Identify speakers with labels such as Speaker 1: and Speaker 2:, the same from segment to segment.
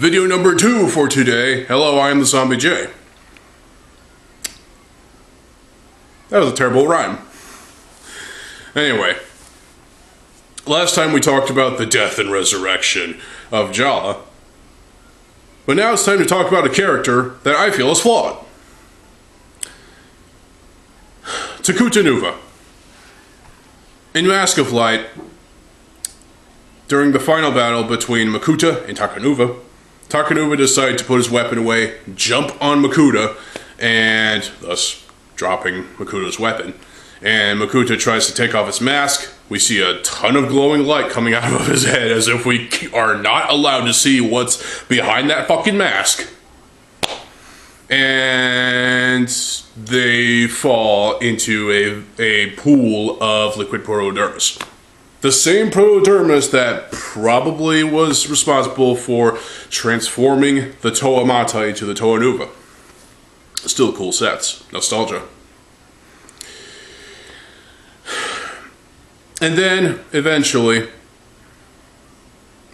Speaker 1: Video number 2 for today. Hello, I am TheZOMBIEJ. That was a terrible rhyme. Anyway, last time we talked about the death and resurrection of Jala, but now it's time to talk about a character that I feel is flawed. Takutanuva. In Mask of Light, during the final battle between Makuta and Takutanuva decided to put his weapon away, jump on Makuta, and thus dropping Makuta's weapon. And Makuta tries to take off his mask. We see a ton of glowing light coming out of his head as if we are not allowed to see what's behind that fucking mask. And they fall into a pool of liquid protodermis. The same protodermis that probably was responsible for transforming the Toa Mata into the Toa Nuva. Still cool sets. Nostalgia. And then, eventually,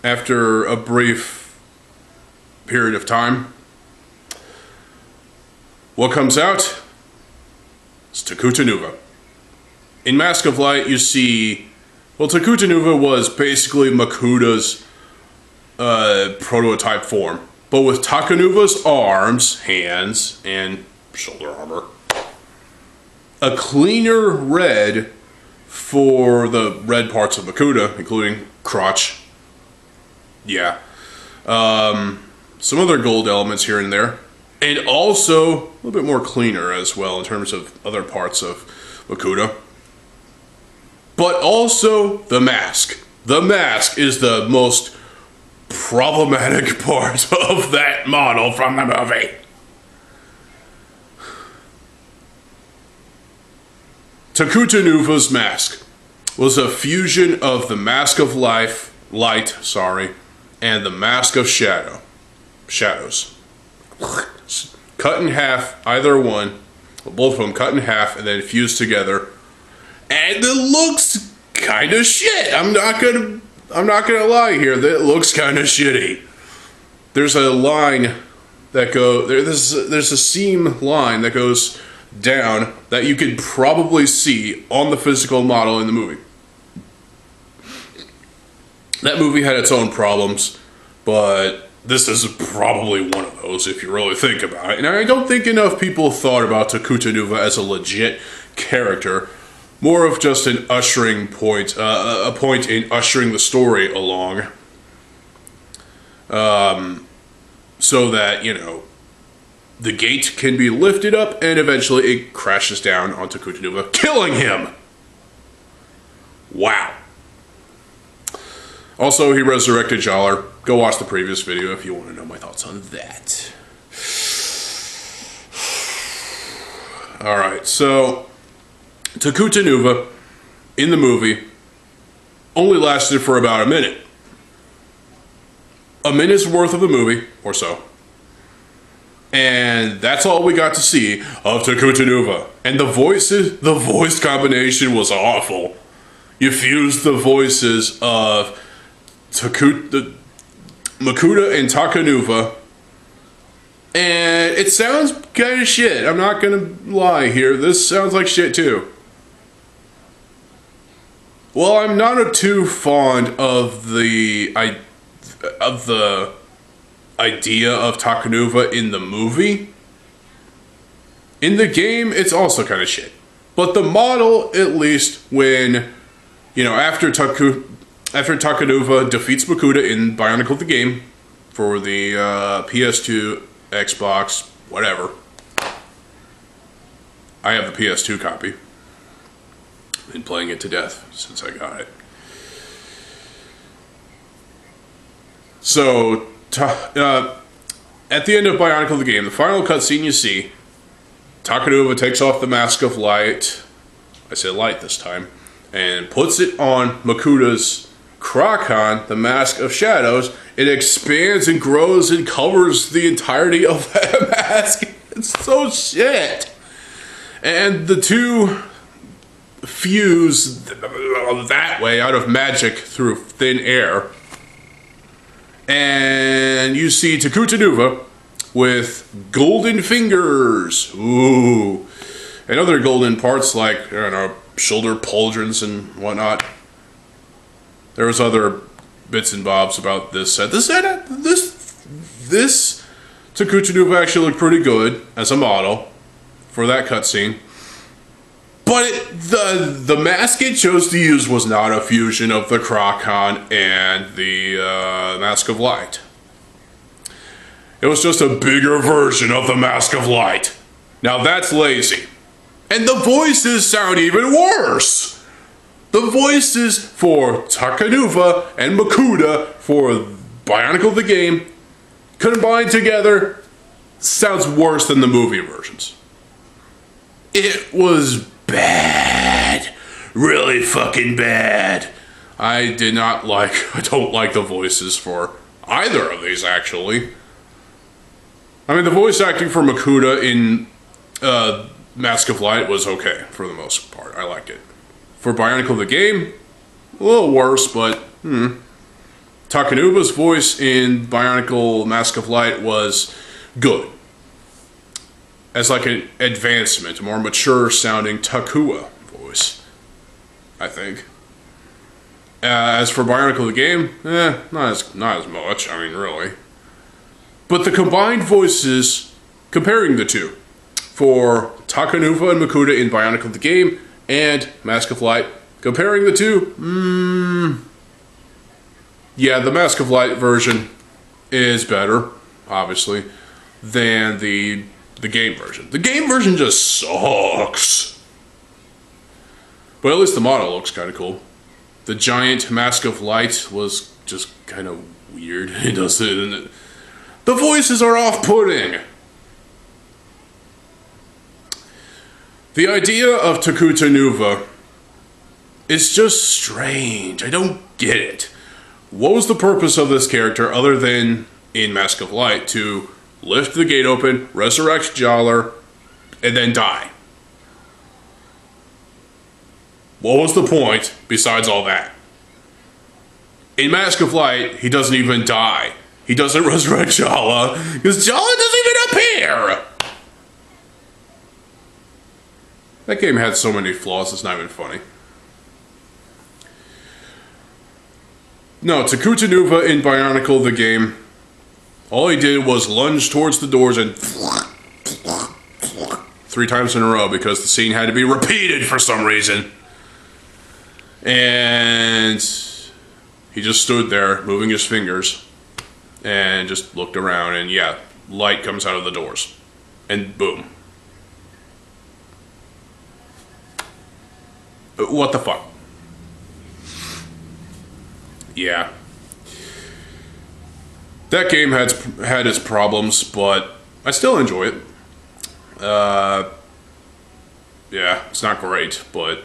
Speaker 1: after a brief period of time, what comes out is Takutanuva. In Mask of Light, you see, well, Takutanuva was basically Makuta's prototype form, but with Takutanuva's arms, hands, and shoulder armor. A cleaner red for the red parts of Makuta, including crotch. Yeah. Some other gold elements here and there. And also a little bit more cleaner as well in terms of other parts of Makuta. But also the mask. The mask is the most problematic part of that model from the movie. Takutanuva's mask was a fusion of the Mask of Light, and the Mask of Shadows. Cut in half, either one, both of them cut in half and then fused together. And it looks kind of shit. I'm not gonna lie here. It looks kind of shitty. There's a line that there's a seam line that goes down that you could probably see on the physical model in the movie. That movie had its own problems, but this is probably one of those if you really think about it. And I don't think enough people thought about Takutanuva as a legit character. More of just an ushering point, a point in ushering the story along. So that, you know, the gate can be lifted up and eventually it crashes down on Takutanuva, killing him! Wow. Also, he resurrected Jalar. Go watch the previous video if you want to know my thoughts on that. Alright, so Takutanuva in the movie only lasted for about a minute. A minute's worth of the movie, or so. And that's all we got to see of Takutanuva. And the voice combination was awful. You fused the voices of Makuta and Takutanuva, and it sounds kind of shit. I'm not gonna lie here. This sounds like shit too. Well, I'm not too fond of the idea of Takutanuva in the movie. In the game, it's also kind of shit. But the model, at least, when, you know, after Takutanuva defeats Makuta in Bionicle the Game for the PS2, Xbox, whatever. I have the PS2 copy. Been playing it to death since I got it. So, at the end of Bionicle the Game, the final cutscene you see, Takutanuva takes off the Mask of Light, I said light this time, and puts it on Makuta's Krakon, the Mask of Shadows. It expands and grows and covers the entirety of that mask. It's so shit. And the two fuse that way out of magic through thin air. And you see Takutanuva with golden fingers. Ooh. And other golden parts like, I don't know, shoulder pauldrons and whatnot. There was other bits and bobs about this set. This Takutanuva actually looked pretty good as a model for that cutscene. But the mask it chose to use was not a fusion of the Krokon and the Mask of Light. It was just a bigger version of the Mask of Light. Now that's lazy. And the voices sound even worse. The voices for Takutanuva and Makuta for Bionicle the game combined together sounds worse than the movie versions. It was bad. Really fucking bad. I don't like the voices for either of these, actually. I mean, the voice acting for Makuta in Mask of Light was okay, for the most part. I like it. For Bionicle the game, a little worse, but Takutanuva's voice in Bionicle Mask of Light was good. As like an advancement, a more mature sounding Takua voice, I think. As for Bionicle the game, not as much, I mean, really. But the combined voices, comparing the two, for Takutanuva and Makuta in Bionicle the game and Mask of Light, comparing the two, yeah, the Mask of Light version is better, obviously, than the game version. The game version just sucks. But at least the model looks kind of cool. The giant Mask of Light was just kind of weird. It does it. The voices are off-putting. The idea of Takutanuva is just strange. I don't get it. What was the purpose of this character other than in Mask of Light to lift the gate open, resurrect Jollar, and then die? What was the point besides all that? In Mask of Light, he doesn't even die. He doesn't resurrect Jollar, because Jollar doesn't even appear! That game had so many flaws, it's not even funny. No, Takutanuva in Bionicle the game, all he did was lunge towards the doors and 3 times in a row because the scene had to be repeated for some reason. And he just stood there, moving his fingers, and just looked around, and yeah, light comes out of the doors. And boom. What the fuck? Yeah. That game had its problems, but I still enjoy it. Yeah, it's not great, but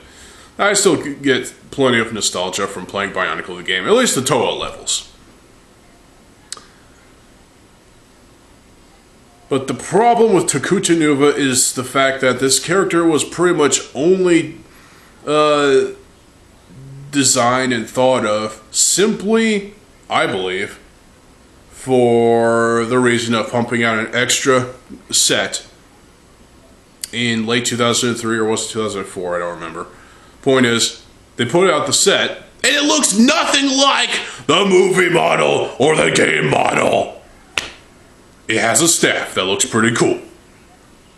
Speaker 1: I still get plenty of nostalgia from playing Bionicle the game, at least the Toa levels. But the problem with Takutanuva is the fact that this character was pretty much only designed and thought of simply, I believe, for the reason of pumping out an extra set in late 2003 or was it 2004, I don't remember. Point is, they put out the set and it looks nothing like the movie model or the game model. It has a staff that looks pretty cool.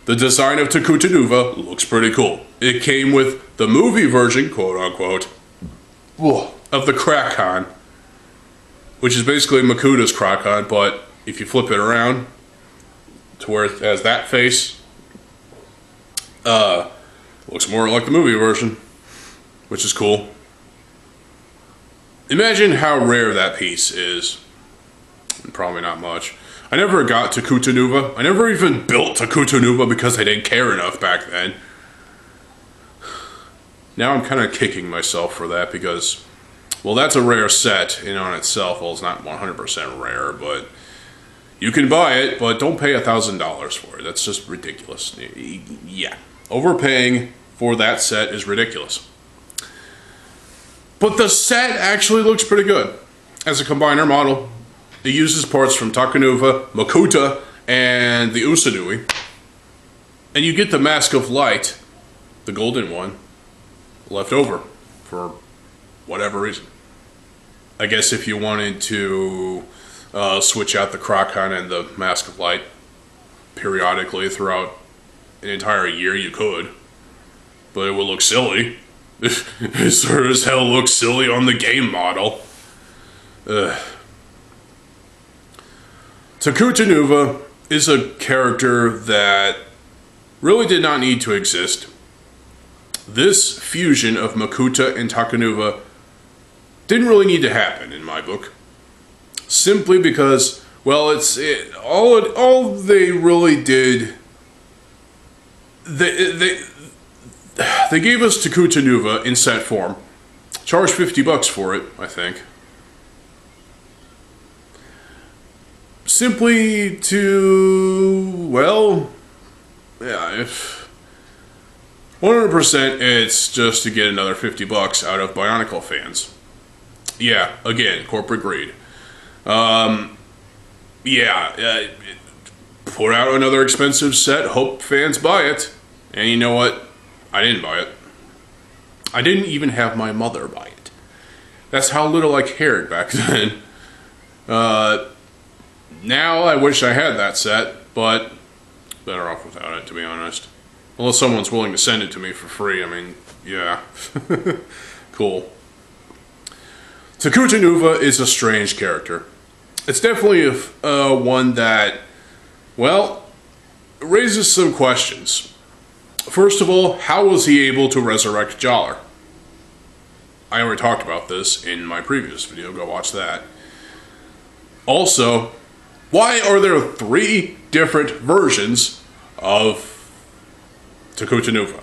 Speaker 1: The design of Takutanuva looks pretty cool. It came with the movie version, quote unquote, of the Krokon, which is basically Makuta's Krokon, but if you flip it around to where it has that face, looks more like the movie version, which is cool. Imagine how rare that piece is. Probably not much. I never got Takutanuva. I never even built Takutanuva because I didn't care enough back then. Now I'm kind of kicking myself for that because, well, that's a rare set in on itself. Well, it's not 100% rare, but you can buy it, but don't pay $1,000 for it. That's just ridiculous. Yeah. Overpaying for that set is ridiculous. But the set actually looks pretty good. As a combiner model, It uses parts from Takutanuva, Makuta, and the Usanui. And you get the Mask of Light, the golden one, left over for whatever reason. I guess if you wanted to switch out the Kraken and the Mask of Light periodically throughout an entire year, you could. But it would look silly. It sure as hell looks silly on the game model. Takutanuva is a character that really did not need to exist. This fusion of Makuta and Takutanuva didn't really need to happen in my book. Simply because, well, all they really did. They gave us Takutanuva in set form. Charged $50 for it, I think. Simply to, well, yeah, if 100% it's just to get another $50 out of Bionicle fans. Yeah, again, corporate greed. Put out another expensive set, hope fans buy it. And you know what? I didn't buy it. I didn't even have my mother buy it. That's how little I cared back then. Now I wish I had that set, but better off without it, to be honest. Unless someone's willing to send it to me for free, I mean, yeah. Cool. Takutanuva is a strange character. It's definitely one that, well, raises some questions. First of all, how was he able to resurrect Jaller? I already talked about this in my previous video, go watch that. Also, why are there 3 different versions of Takutanuva?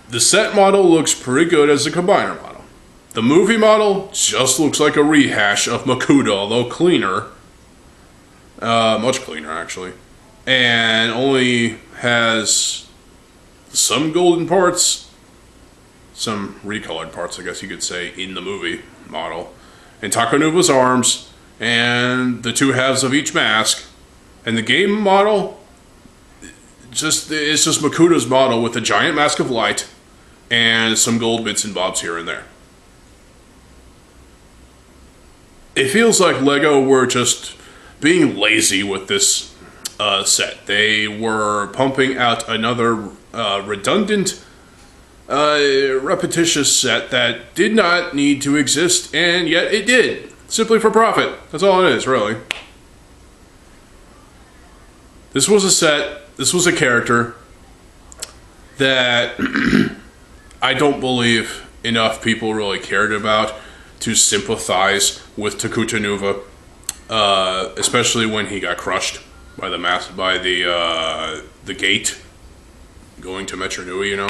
Speaker 1: The set model looks pretty good as a combiner model. The movie model just looks like a rehash of Makuta, although cleaner. Much cleaner, actually. And only has some golden parts, some recolored parts, I guess you could say, in the movie model. And Takutanuva's arms, and the 2 halves of each mask. And the game model, it's just Makuta's model with a giant mask of light and some gold bits and bobs here and there. It feels like LEGO were just being lazy with this set. They were pumping out another redundant, repetitious set that did not need to exist, and yet it did. Simply for profit. That's all it is, really. This was a set, this was a character that I don't believe enough people really cared about to sympathize with Takutanuva, especially when he got crushed by the gate going to Metro Nui, you know.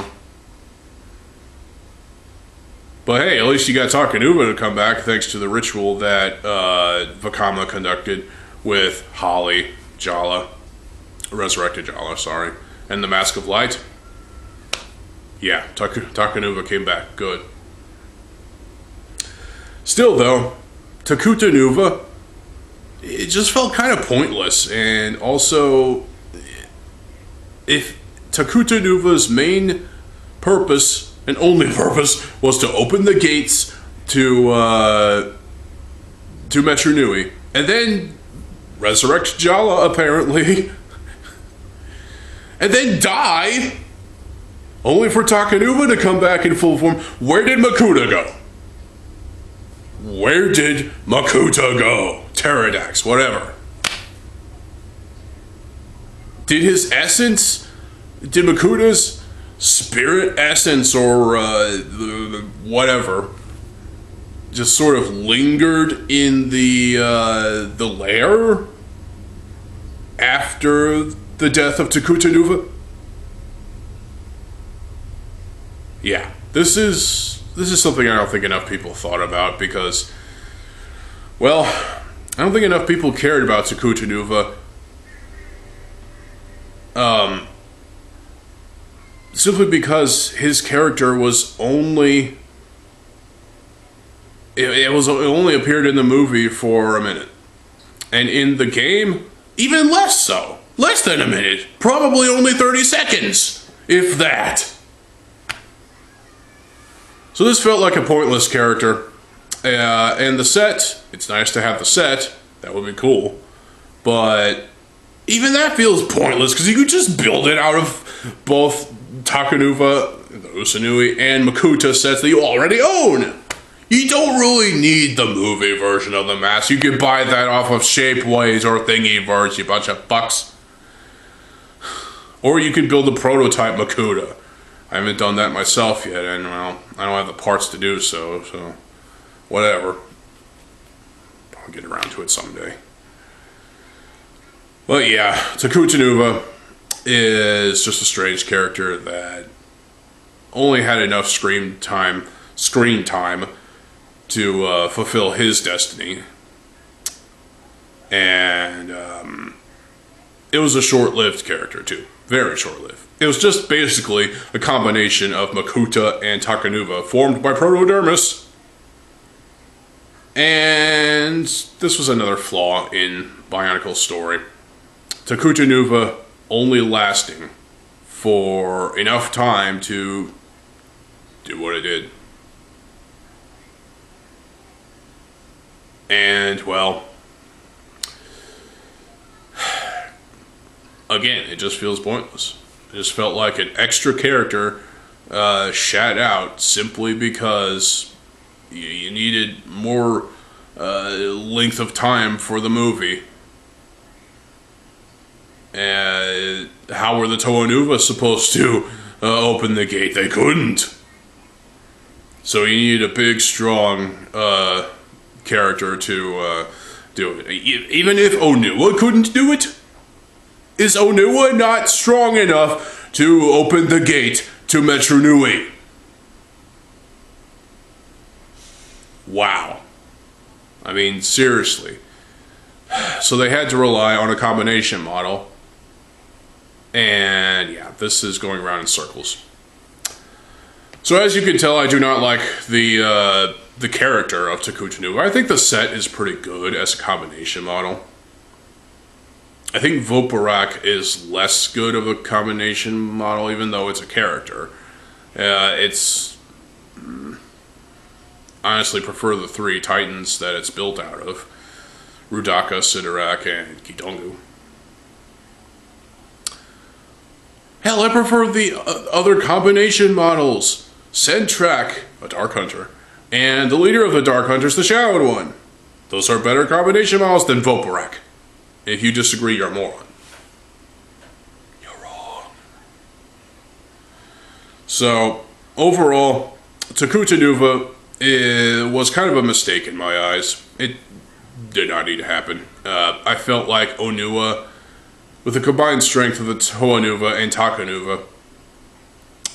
Speaker 1: But hey, at least you got Takutanuva to come back thanks to the ritual that Vakama conducted with Holly, Jala, resurrected Jala, sorry, and the Mask of Light. Yeah, Takutanuva came back. Good. Still, though, Takutanuva, it just felt kind of pointless. And also, if Takutanuva's main purpose and only purpose was to open the gates to Metro Nui, and then resurrect Jala, apparently, and then die, only for Takutanuva to come back in full form, where did Makuta go? Where did Makuta go? Pterodax, whatever. Did his essence, did Makuta's spirit essence or whatever just sort of lingered in the lair after the death of Takutanuva? Yeah, this is something I don't think enough people thought about because, well, I don't think enough people cared about Takutanuva. Simply because his character was only It only appeared in the movie for a minute. And in the game, even less so. Less than a minute. Probably only 30 seconds. If that. So this felt like a pointless character. And the set, it's nice to have the set. That would be cool. But even that feels pointless because you could just build it out of both Takutanuva, the Usanui, and Makuta sets that you already own. You don't really need the movie version of the mask. You can buy that off of Shapeways or Thingiverse, you bunch of fucks. Or you can build a prototype Makuta. I haven't done that myself yet, and well, I don't have the parts to do so whatever. I'll get around to it someday. But yeah, Takutanuva is just a strange character that only had enough screen time to fulfill his destiny. And it was a short-lived character too. Very short-lived. It was just basically a combination of Makuta and Takutanuva formed by Protodermis. And this was another flaw in Bionicle's story. Takutanuva only lasting for enough time to do what it did. And, well, again, it just feels pointless. It just felt like an extra character shat out simply because you needed more length of time for the movie. And how were the Toanuva supposed to open the gate? They couldn't. So you needed a big, strong character to do it. Even if Onua couldn't do it, is Onua not strong enough to open the gate to Metru Nui? Wow. I mean, seriously. So they had to rely on a combination model. And yeah, this is going around in circles. So as you can tell, I do not like the character of Takutanuva. I think the set is pretty good as a combination model. I think Voparak is less good of a combination model, even though it's a character. It's honestly prefer the three titans that it's built out of: Rudaka, Sidorak, and Kidongu. Hell, I prefer the other combination models: Sentrak, a Dark Hunter, and the leader of the Dark Hunters, the Shadowed One. Those are better combination models than Voparak. If you disagree, you're a moron. You're wrong. So, overall, Takutanuva was kind of a mistake in my eyes. It did not need to happen. I felt like Onua, with the combined strength of the Toanuva and Takutanuva,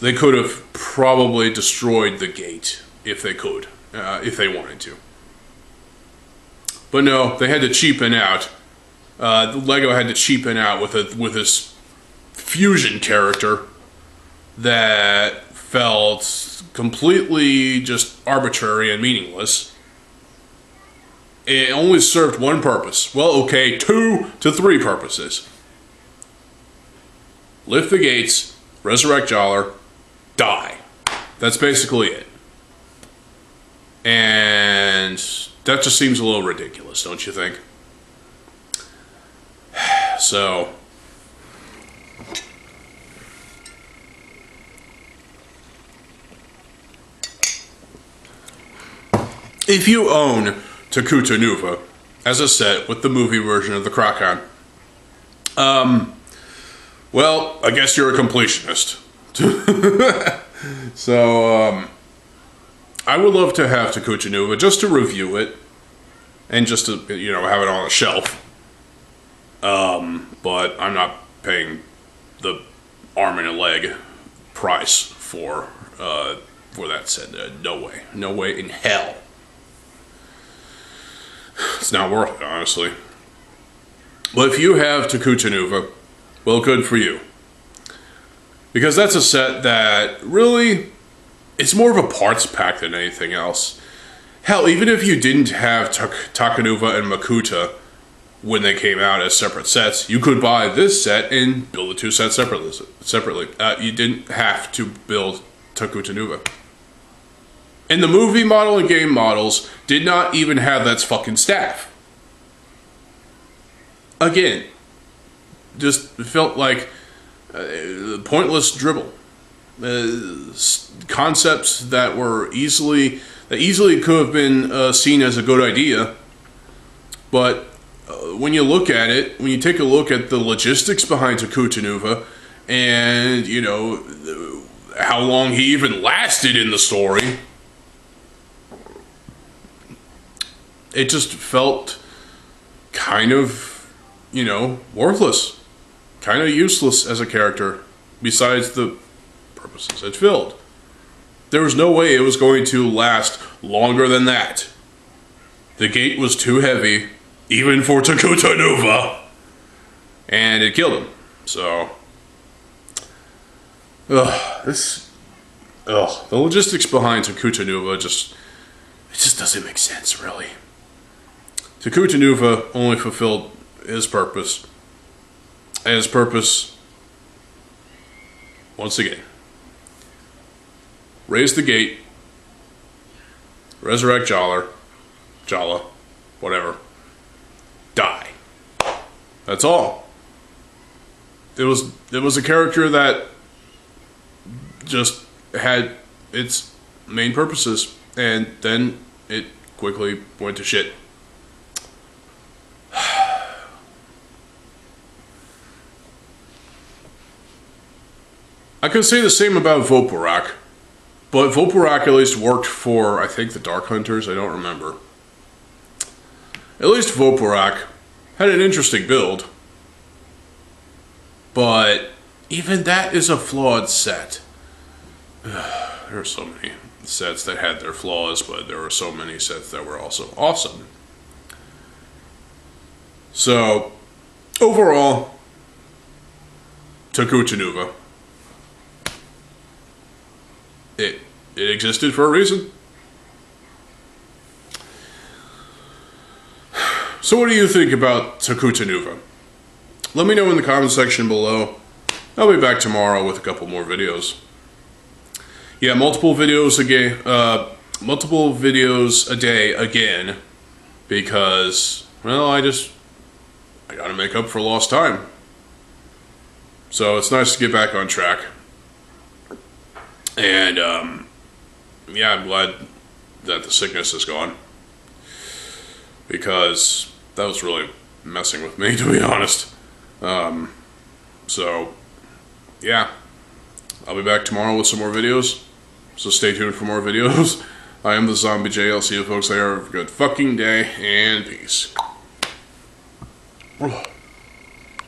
Speaker 1: they could have probably destroyed the gate if they could, if they wanted to. But no, they had to cheapen out. LEGO had to cheapen out with this fusion character that felt completely just arbitrary and meaningless. It only served one purpose. Well, okay, 2 to 3 purposes. Lift the gates, resurrect Jaller, die. That's basically it. And that just seems a little ridiculous, don't you think? So, if you own Takutanuva as a set with the movie version of the Kraken, well, I guess you're a completionist. So, I would love to have Takutanuva just to review it and just to, you know, have it on a shelf. But I'm not paying the arm and a leg price for that set. No way. No way in hell. It's not worth it, honestly. But if you have Takutanuva, well, good for you. Because that's a set that really, it's more of a parts pack than anything else. Hell, even if you didn't have Takutanuva and Makuta when they came out as separate sets, you could buy this set and build the two sets separately. You didn't have to build Takutanuva. And the movie model and game models did not even have that fucking staff. Again, just felt like pointless dribble. Concepts that easily could have been seen as a good idea, but when you look at it, when you take a look at the logistics behind Takutanuva, and you know how long he even lasted in the story, it just felt kind of, you know, worthless, kind of useless as a character, besides the purposes it filled. There was no way it was going to last longer than that. The gate was too heavy, even for Takutanuva, and it killed him. So, the logistics behind Takutanuva just doesn't make sense, really. Takutanuva only fulfilled his purpose. And his purpose, once again, raise the gate, resurrect Jala, whatever, die. That's all. It was a character that just had its main purposes, and then it quickly went to shit. I could say the same about Voporak, but Voporak at least worked for, I think, the Dark Hunters. I don't remember. At least Voporak had an interesting build, but even that is a flawed set. There are so many sets that had their flaws, but there were so many sets that were also awesome. So, overall, Takutanuva. It existed for a reason. So what do you think about Takutanuva? Let me know in the comment section below. I'll be back tomorrow with a couple more videos. Yeah, multiple videos a day again, because, well, I gotta make up for lost time. So it's nice to get back on track. And, yeah, I'm glad that the sickness is gone, because that was really messing with me, to be honest. So, yeah, I'll be back tomorrow with some more videos, so stay tuned for more videos. I am TheZOMBIEJ. I'll see you folks later. Have a good fucking day, and peace.